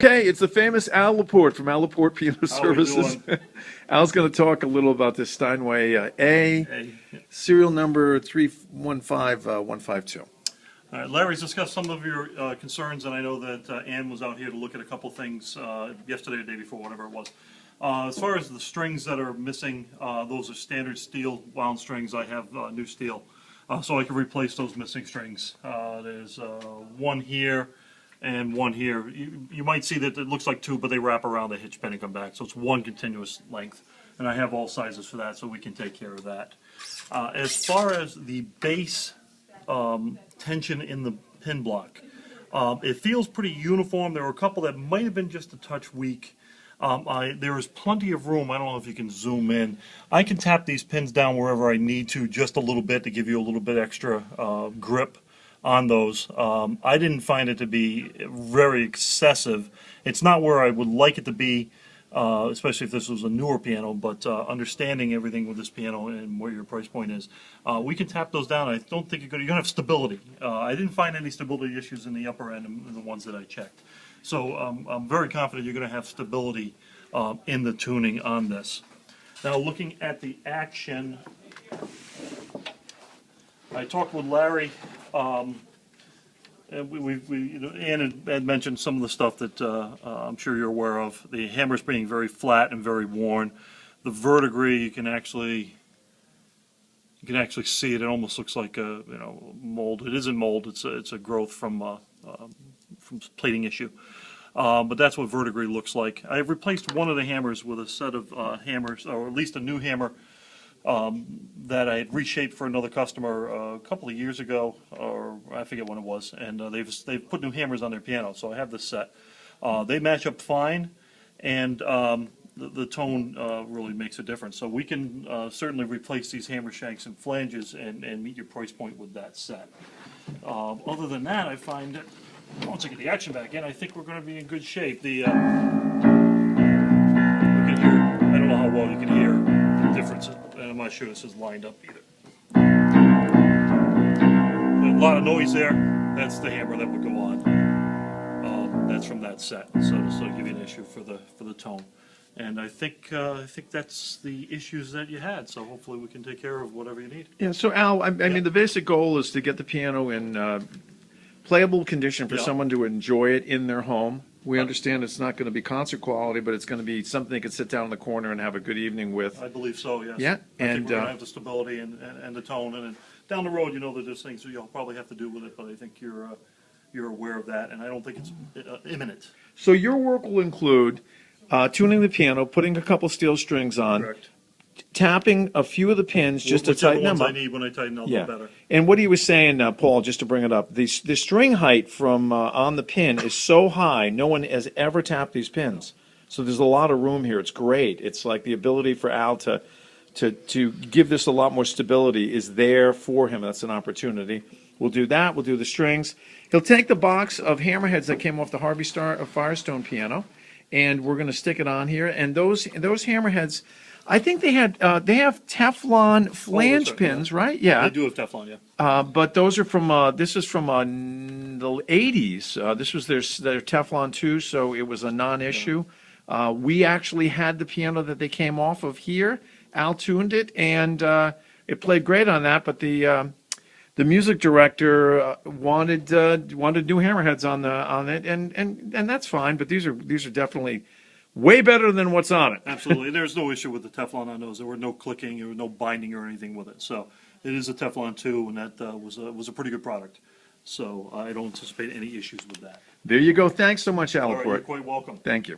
Okay, it's the famous Al Laporte from Al Laporte Piano How are we Services. doing? Al's going to talk a little about this Steinway A, Hey. serial number 315152. All right, Larry's discussed some of your concerns, and I know that Ann was out here to look at a couple things yesterday or the day before, whatever it was. As far as the strings that are missing, those are standard steel wound strings. I have new steel, so I can replace those missing strings. There's one here and one here. You might see that it looks like two, but they wrap around the hitch pin and come back, so it's one continuous length. And I have all sizes for that, so we can take care of that. As far as the base tension in the pin block, it feels pretty uniform. There were a couple that might have been just a touch weak. There is plenty of room. I don't know if you can zoom in. I can tap these pins down wherever I need to, just a little bit, to give you a little bit extra grip on those. I didn't find it to be very excessive. It's not where I would like it to be, especially if this was a newer piano, but understanding everything with this piano and where your price point is, we can tap those down. I don't think you're going to have stability. I didn't find any stability issues in the upper end in the ones that I checked. So I'm very confident you're going to have stability in the tuning on this. Now, looking at the action, I talked with Larry. And Ann had mentioned some of the stuff that I'm sure you're aware of. The hammers being very flat and very worn. The verdigris, you can actually see it. It almost looks like a mold. It isn't mold. It's a growth from plating issue. But that's what verdigris looks like. I've replaced one of the hammers with a set of hammers, or at least a new hammer that I had reshaped for another customer a couple of years ago, or I forget when it was, and they've put new hammers on their piano, so I have this set. They match up fine, and the tone really makes a difference. So we can certainly replace these hammer shanks and flanges and meet your price point with that set. Other than that, I find that once I get the action back in, I think we're going to be in good shape. You can hear, I don't know how well you can hear the differences. I'm not sure this is lined up either. A lot of noise there. That's the hammer that would go on. That's from that set. So give you an issue for the tone. And I think that's the issues that you had. So hopefully we can take care of whatever you need. Yeah, so Al, I mean, the basic goal is to get the piano in playable condition for someone to enjoy it in their home. We understand it's not going to be concert quality, but it's going to be something they can sit down in the corner and have a good evening with. I believe so, yes. Yeah, I think we're going to have the stability and the tone, and down the road, that there's things you'll probably have to do with it, but I think you're aware of that, and I don't think it's imminent. So your work will include tuning the piano, putting a couple steel strings on, Correct. tapping a few of the pins just to tighten them up. I need when I tighten up, the better. And what he was saying, Paul, just to bring it up, the string height from on the pin is so high, no one has ever tapped these pins. So there's a lot of room here. It's great. It's like the ability for Al to give this a lot more stability is there for him. That's an opportunity. We'll do that. We'll do the strings. He'll take the box of hammerheads that came off the Harvey Firestone piano, and we're going to stick it on here. And those hammerheads, I think they have Teflon flange pins, right? Yeah. They do have Teflon, yeah. But those are from this is from the 80s. This was their Teflon too, so it was a non-issue. We actually had the piano that they came off of here. Al tuned it, and it played great on that. But the music director wanted new hammerheads on it, and that's fine. But these are definitely way better than what's on it. Absolutely. There's no issue with the Teflon on those. There were no clicking, there was no binding or anything with it. So it is a Teflon 2, and that was a pretty good product. So I don't anticipate any issues with that. There you go. Thanks so much, Al All right, Laporte. you're quite welcome. Thank you.